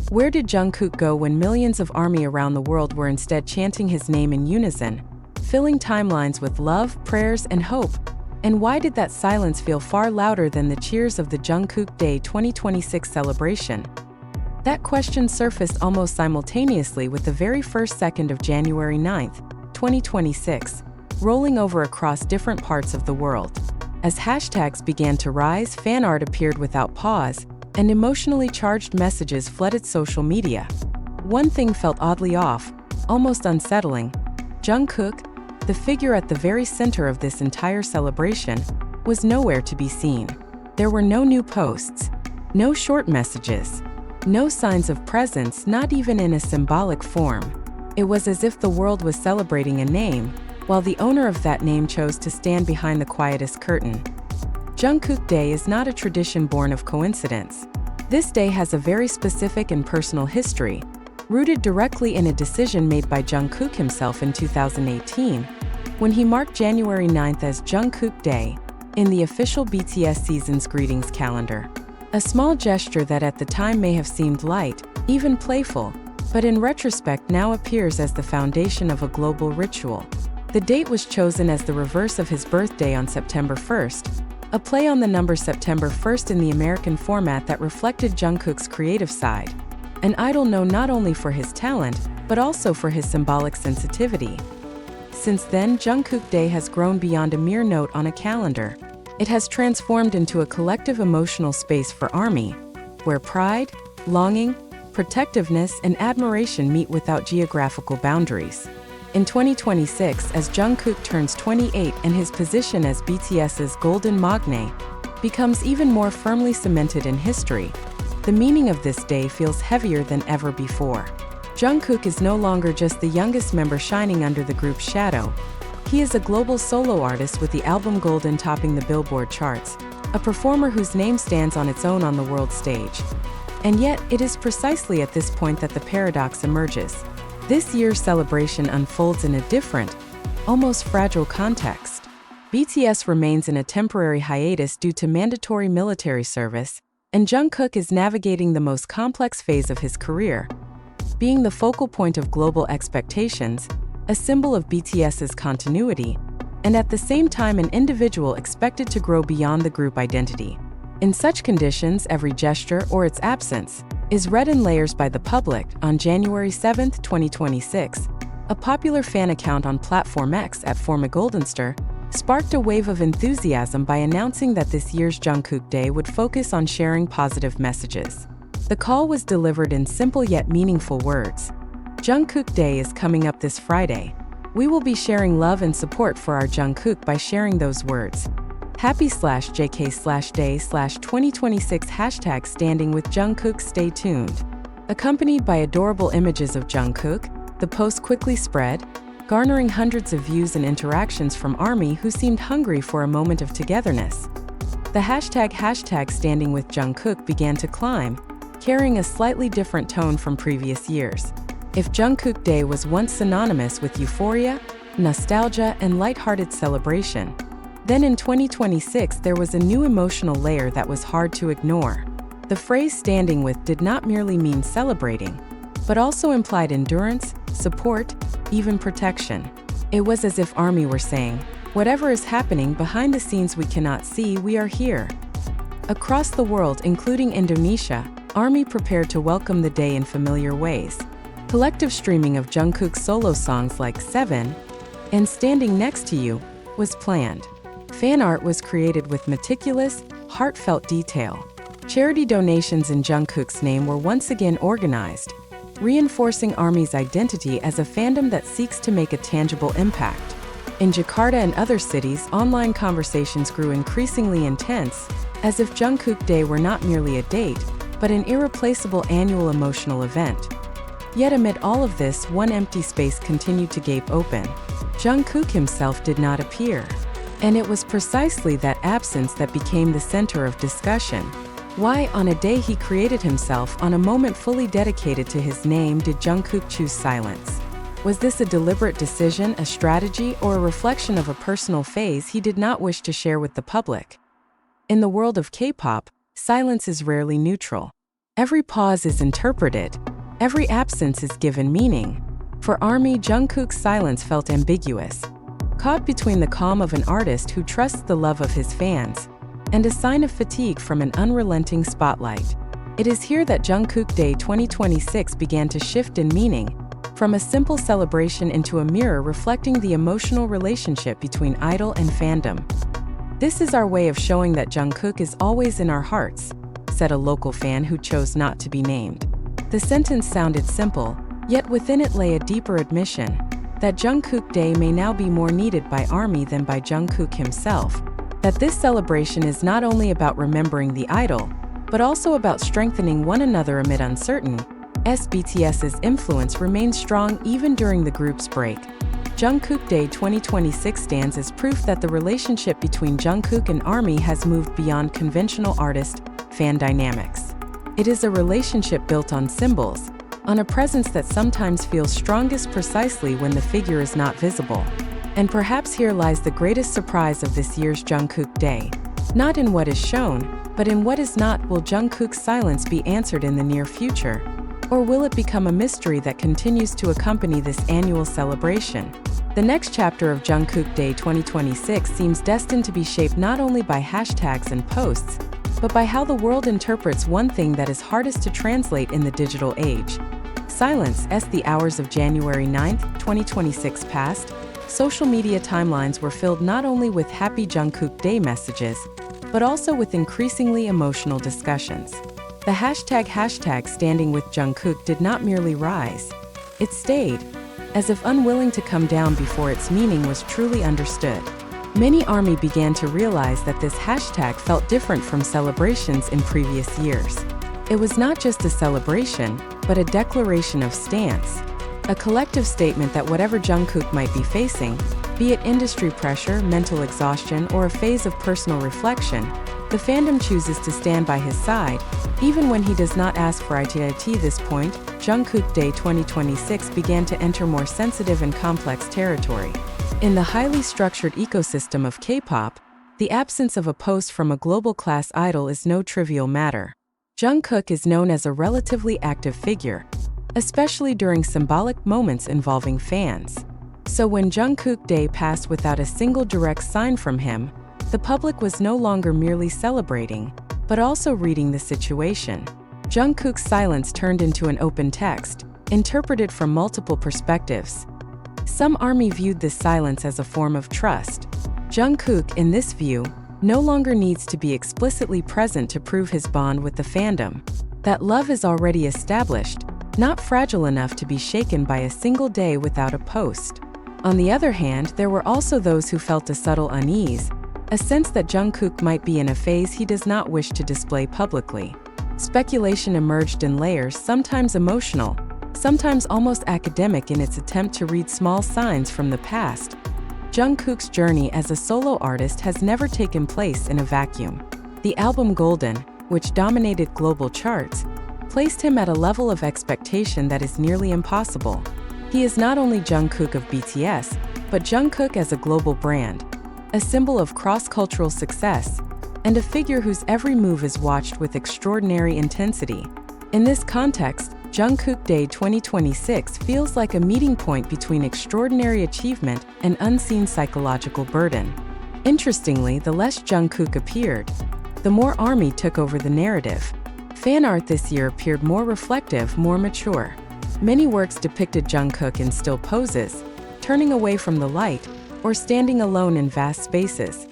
Where did Jungkook go when millions of ARMY around the world were instead chanting his name in unison, filling timelines with love, prayers, and hope? And why did that silence feel far louder than the cheers of the Jungkook Day 2026 celebration? That question surfaced almost simultaneously with the very first second of January 9, 2026, rolling over across different parts of the world. As hashtags began to rise, fan art appeared without pause, and emotionally charged messages flooded social media. One thing felt oddly off, almost unsettling. Jungkook, the figure at the very center of this entire celebration, was nowhere to be seen. There were no new posts, no short messages, no signs of presence, not even in a symbolic form. It was as if the world was celebrating a name, while the owner of that name chose to stand behind the quietest curtain. Jungkook Day is not a tradition born of coincidence. This day has a very specific and personal history, rooted directly in a decision made by Jungkook himself in 2018, when he marked January 9th as Jungkook Day in the official BTS season's greetings calendar. A small gesture that at the time may have seemed light, even playful, but in retrospect now appears as the foundation of a global ritual. The date was chosen as the reverse of his birthday on September 1st, a play on the number September 1st in the American format that reflected Jungkook's creative side, an idol known not only for his talent, but also for his symbolic sensitivity. Since then, Jungkook Day has grown beyond a mere note on a calendar. It has transformed into a collective emotional space for ARMY, where pride, longing, protectiveness, and admiration meet without geographical boundaries. In 2026, as Jungkook turns 28 and his position as BTS's golden magne becomes even more firmly cemented in history, the meaning of this day feels heavier than ever before. Jungkook is no longer just the youngest member shining under the group's shadow. He is a global solo artist with the album Golden topping the Billboard charts, a performer whose name stands on its own on the world stage. And yet, it is precisely at this point that the paradox emerges. This year's celebration unfolds in a different, almost fragile context. BTS remains in a temporary hiatus due to mandatory military service, and Jungkook is navigating the most complex phase of his career, being the focal point of global expectations, a symbol of BTS's continuity, and at the same time an individual expected to grow beyond the group identity. In such conditions, every gesture or its absence is read in layers by the public. On January 7, 2026, a popular fan account on Platform X at @formagoldenster sparked a wave of enthusiasm by announcing that this year's Jungkook Day would focus on sharing positive messages. The call was delivered in simple yet meaningful words. Jungkook Day is coming up this Friday. We will be sharing love and support for our Jungkook by sharing those words. Happy/JK/Day/2026 hashtag standing with Jungkook. Stay tuned. Accompanied by adorable images of Jungkook, the post quickly spread, garnering hundreds of views and interactions from ARMY who seemed hungry for a moment of togetherness. The hashtag standing with Jungkook began to climb, carrying a slightly different tone from previous years. If Jungkook Day was once synonymous with euphoria, nostalgia, and lighthearted celebration, then in 2026 there was a new emotional layer that was hard to ignore. The phrase standing with did not merely mean celebrating, but also implied endurance, support, even protection. It was as if ARMY were saying, whatever is happening behind the scenes we cannot see, we are here. Across the world, including Indonesia, ARMY prepared to welcome the day in familiar ways. Collective streaming of Jungkook's solo songs like 7 and Standing Next to You was planned. Fan art was created with meticulous, heartfelt detail. Charity donations in Jungkook's name were once again organized, reinforcing ARMY's identity as a fandom that seeks to make a tangible impact. In Jakarta and other cities, online conversations grew increasingly intense, as if Jungkook Day were not merely a date, but an irreplaceable annual emotional event. Yet amid all of this, one empty space continued to gape open. Jungkook himself did not appear. And it was precisely that absence that became the center of discussion. Why, on a day he created himself, on a moment fully dedicated to his name, did Jungkook choose silence? Was this a deliberate decision, a strategy, or a reflection of a personal phase he did not wish to share with the public? In the world of K-pop, silence is rarely neutral. Every pause is interpreted. Every absence is given meaning. For ARMY, Jungkook's silence felt ambiguous, caught between the calm of an artist who trusts the love of his fans and a sign of fatigue from an unrelenting spotlight. It is here that Jungkook Day 2026 began to shift in meaning, from a simple celebration into a mirror reflecting the emotional relationship between idol and fandom. "This is our way of showing that Jungkook is always in our hearts," said a local fan who chose not to be named. The sentence sounded simple, yet within it lay a deeper admission that Jungkook Day may now be more needed by ARMY than by Jungkook himself, that this celebration is not only about remembering the idol, but also about strengthening one another amid uncertainty. BTS's influence remains strong even during the group's break. Jungkook Day 2026 stands as proof that the relationship between Jungkook and ARMY has moved beyond conventional artist-fan dynamics. It is a relationship built on symbols, on a presence that sometimes feels strongest precisely when the figure is not visible. And perhaps here lies the greatest surprise of this year's Jungkook Day. Not in what is shown, but in what is not. Will Jungkook's silence be answered in the near future? Or will it become a mystery that continues to accompany this annual celebration? The next chapter of Jungkook Day 2026 seems destined to be shaped not only by hashtags and posts, but by how the world interprets one thing that is hardest to translate in the digital age: silence. As the hours of January 9, 2026 passed, social media timelines were filled not only with happy Jungkook Day messages, but also with increasingly emotional discussions. The hashtag standing with Jungkook did not merely rise, it stayed, as if unwilling to come down before its meaning was truly understood. Many ARMY began to realize that this hashtag felt different from celebrations in previous years. It was not just a celebration, but a declaration of stance, a collective statement that whatever Jungkook might be facing, be it industry pressure, mental exhaustion, or a phase of personal reflection, the fandom chooses to stand by his side, even when he does not ask for it. At this point, Jungkook Day 2026 began to enter more sensitive and complex territory. In the highly structured ecosystem of K-pop, the absence of a post from a global-class idol is no trivial matter. Jungkook is known as a relatively active figure, especially during symbolic moments involving fans. So when Jungkook Day passed without a single direct sign from him, the public was no longer merely celebrating, but also reading the situation. Jungkook's silence turned into an open text, interpreted from multiple perspectives. Some ARMY viewed this silence as a form of trust. Jungkook, in this view, no longer needs to be explicitly present to prove his bond with the fandom. That love is already established, not fragile enough to be shaken by a single day without a post. On the other hand, there were also those who felt a subtle unease, a sense that Jungkook might be in a phase he does not wish to display publicly. Speculation emerged in layers, sometimes emotional, sometimes almost academic, in its attempt to read small signs from the past. Jungkook's journey as a solo artist has never taken place in a vacuum. The album Golden, which dominated global charts, placed him at a level of expectation that is nearly impossible. He is not only Jungkook of BTS, but Jungkook as a global brand, a symbol of cross-cultural success, and a figure whose every move is watched with extraordinary intensity. In this context, Jungkook Day 2026 feels like a meeting point between extraordinary achievement and unseen psychological burden. Interestingly, the less Jungkook appeared, the more ARMY took over the narrative. Fan art this year appeared more reflective, more mature. Many works depicted Jungkook in still poses, turning away from the light, or standing alone in vast spaces.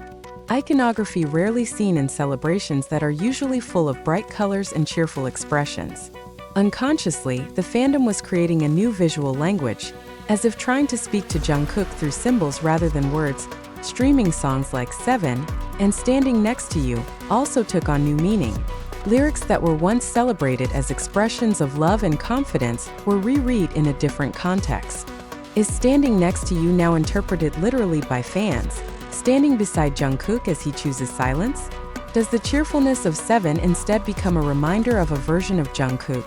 Iconography rarely seen in celebrations that are usually full of bright colors and cheerful expressions. Unconsciously, the fandom was creating a new visual language, as if trying to speak to Jungkook through symbols rather than words. Streaming songs like Seven and Standing Next to You also took on new meaning. Lyrics that were once celebrated as expressions of love and confidence were reread in a different context. Is Standing Next to You now interpreted literally by fans, standing beside Jungkook as he chooses silence? Does the cheerfulness of Seven instead become a reminder of a version of Jungkook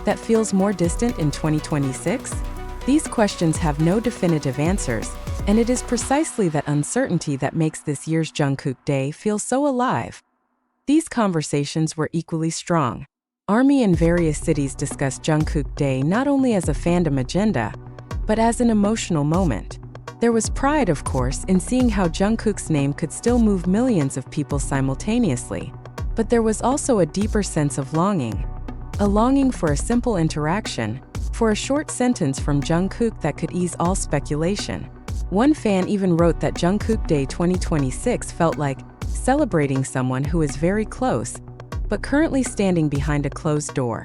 that feels more distant in 2026? These questions have no definitive answers, and it is precisely that uncertainty that makes this year's Jungkook Day feel so alive. These conversations were equally strong. ARMY in various cities discussed Jungkook Day not only as a fandom agenda, but as an emotional moment. There was pride, of course, in seeing how Jungkook's name could still move millions of people simultaneously. But there was also a deeper sense of longing. A longing for a simple interaction, for a short sentence from Jungkook that could ease all speculation. One fan even wrote that Jungkook Day 2026 felt like celebrating someone who is very close, but currently standing behind a closed door.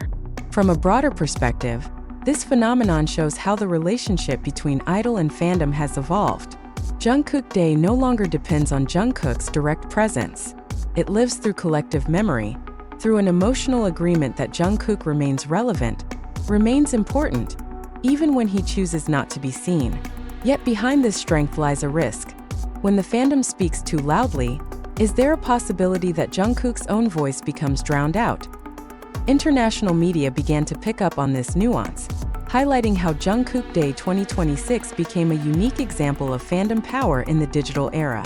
From a broader perspective, this phenomenon shows how the relationship between idol and fandom has evolved. Jungkook Day no longer depends on Jungkook's direct presence. It lives through collective memory, through an emotional agreement that Jungkook remains relevant, remains important, even when he chooses not to be seen. Yet behind this strength lies a risk. When the fandom speaks too loudly, is there a possibility that Jungkook's own voice becomes drowned out? International media began to pick up on this nuance, highlighting how Jungkook Day 2026 became a unique example of fandom power in the digital era.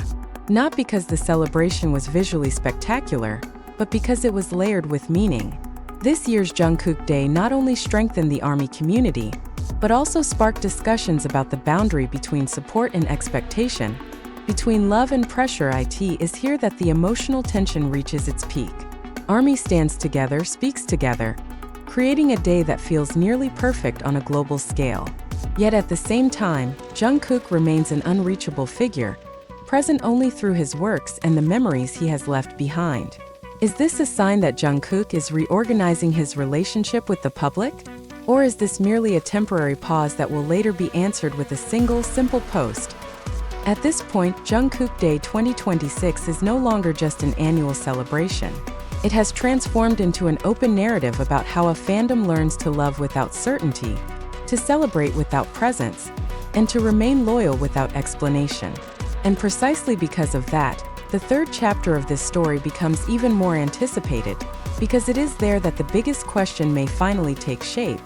Not because the celebration was visually spectacular, but because it was layered with meaning. This year's Jungkook Day not only strengthened the ARMY community, but also sparked discussions about the boundary between support and expectation, between love and pressure. It is here that the emotional tension reaches its peak. ARMY stands together, speaks together, creating a day that feels nearly perfect on a global scale. Yet at the same time, Jungkook remains an unreachable figure, present only through his works and the memories he has left behind. Is this a sign that Jungkook is reorganizing his relationship with the public? Or is this merely a temporary pause that will later be answered with a single, simple post? At this point, Jungkook Day 2026 is no longer just an annual celebration. It has transformed into an open narrative about how a fandom learns to love without certainty, to celebrate without presence, and to remain loyal without explanation. And precisely because of that, the third chapter of this story becomes even more anticipated, because it is there that the biggest question may finally take shape.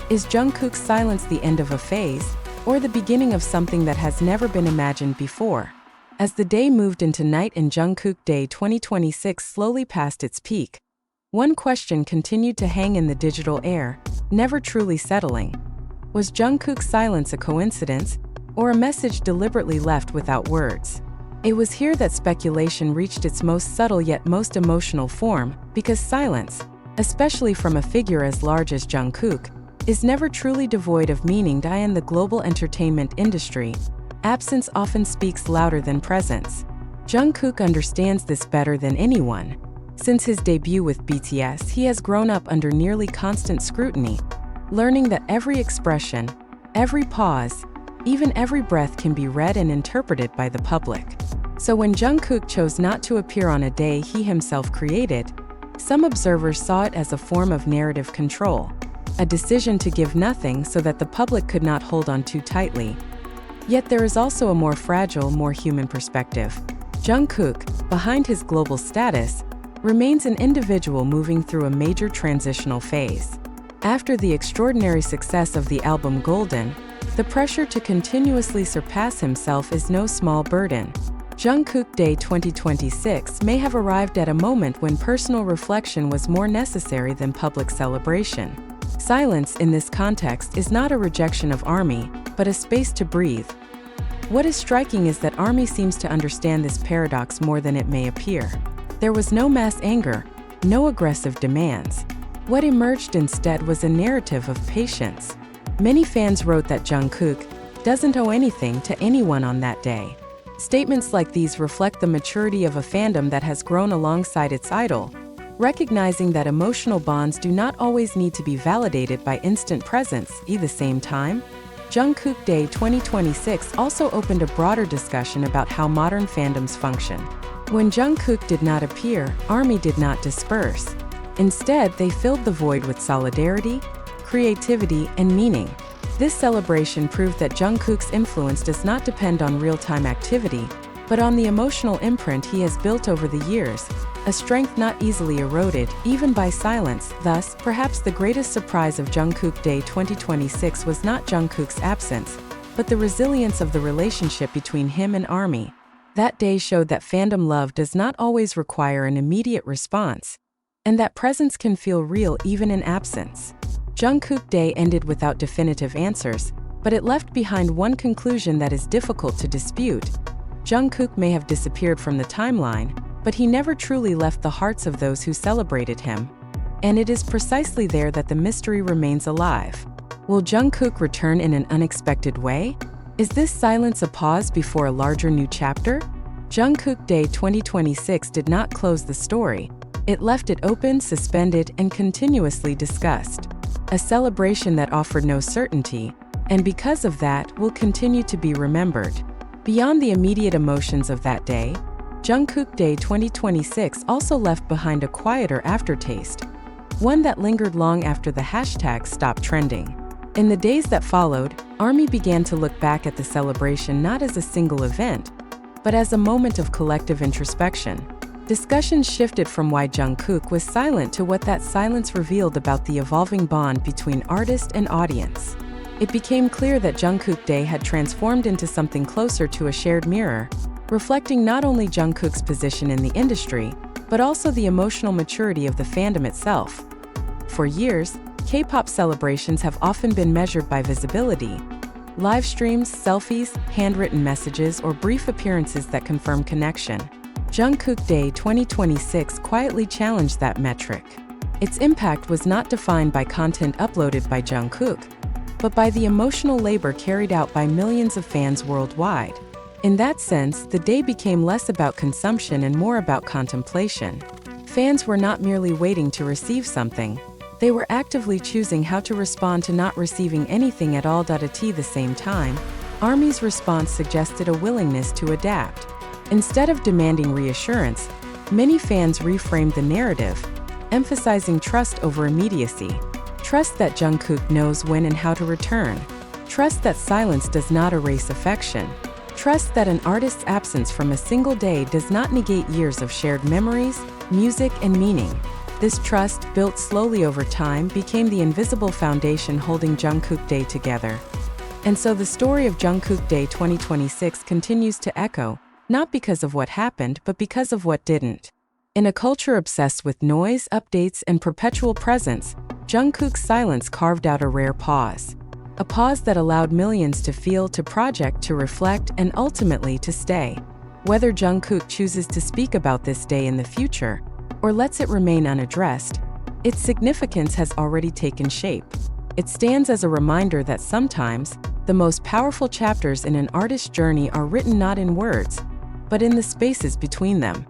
Is Jungkook's silence the end of a phase, or the beginning of something that has never been imagined before? As the day moved into night and Jungkook Day 2026 slowly passed its peak, one question continued to hang in the digital air, never truly settling. Was Jungkook's silence a coincidence, or a message deliberately left without words? It was here that speculation reached its most subtle yet most emotional form, because silence, especially from a figure as large as Jungkook, is never truly devoid of meaning. In the global entertainment industry, absence often speaks louder than presence. Jungkook understands this better than anyone. Since his debut with BTS, he has grown up under nearly constant scrutiny, learning that every expression, every pause, even every breath can be read and interpreted by the public. So when Jungkook chose not to appear on a day he himself created, some observers saw it as a form of narrative control, a decision to give nothing so that the public could not hold on too tightly. Yet there is also a more fragile, more human perspective. Jungkook, behind his global status, remains an individual moving through a major transitional phase. After the extraordinary success of the album Golden, the pressure to continuously surpass himself is no small burden. Jungkook Day 2026 may have arrived at a moment when personal reflection was more necessary than public celebration. Silence in this context is not a rejection of ARMY, but a space to breathe. What is striking is that ARMY seems to understand this paradox more than it may appear. There was no mass anger, no aggressive demands. What emerged instead was a narrative of patience. Many fans wrote that Jungkook doesn't owe anything to anyone on that day. Statements like these reflect the maturity of a fandom that has grown alongside its idol, recognizing that emotional bonds do not always need to be validated by instant presence. At the same time, Jungkook Day 2026 also opened a broader discussion about how modern fandoms function. When Jungkook did not appear, ARMY did not disperse. Instead, they filled the void with solidarity, creativity, and meaning. This celebration proved that Jungkook's influence does not depend on real-time activity, but on the emotional imprint he has built over the years, a strength not easily eroded, even by silence. Thus, perhaps the greatest surprise of Jungkook Day 2026 was not Jungkook's absence, but the resilience of the relationship between him and ARMY. That day showed that fandom love does not always require an immediate response. and that presence can feel real even in absence. Jungkook Day ended without definitive answers, but it left behind one conclusion that is difficult to dispute. Jungkook may have disappeared from the timeline, but he never truly left the hearts of those who celebrated him. And it is precisely there that the mystery remains alive. Will Jungkook return in an unexpected way? Is this silence a pause before a larger new chapter? Jungkook Day 2026 did not close the story. It left it open, suspended, and continuously discussed. A celebration that offered no certainty, and because of that, will continue to be remembered. Beyond the immediate emotions of that day, Jungkook Day 2026 also left behind a quieter aftertaste, one that lingered long after the hashtag stopped trending. In the days that followed, ARMY began to look back at the celebration not as a single event, but as a moment of collective introspection. Discussions shifted from why Jungkook was silent to what that silence revealed about the evolving bond between artist and audience. It became clear that Jungkook Day had transformed into something closer to a shared mirror, reflecting not only Jungkook's position in the industry, but also the emotional maturity of the fandom itself. For years, K-pop celebrations have often been measured by visibility. Live streams, selfies, handwritten messages, or brief appearances that confirm connection. Jungkook Day 2026 quietly challenged that metric. Its impact was not defined by content uploaded by Jungkook, but by the emotional labor carried out by millions of fans worldwide. In that sense, the day became less about consumption and more about contemplation. Fans were not merely waiting to receive something, they were actively choosing how to respond to not receiving anything at all. At the same time, ARMY's response suggested a willingness to adapt. Instead of demanding reassurance, many fans reframed the narrative, emphasizing trust over immediacy. Trust that Jungkook knows when and how to return. Trust that silence does not erase affection. Trust that an artist's absence from a single day does not negate years of shared memories, music, and meaning. This trust, built slowly over time, became the invisible foundation holding Jungkook Day together. And so the story of Jungkook Day 2026 continues to echo, not because of what happened, but because of what didn't. In a culture obsessed with noise, updates, and perpetual presence, Jungkook's silence carved out a rare pause. A pause that allowed millions to feel, to project, to reflect, and ultimately to stay. Whether Jungkook chooses to speak about this day in the future, or lets it remain unaddressed, its significance has already taken shape. It stands as a reminder that sometimes, the most powerful chapters in an artist's journey are written not in words, but in the spaces between them.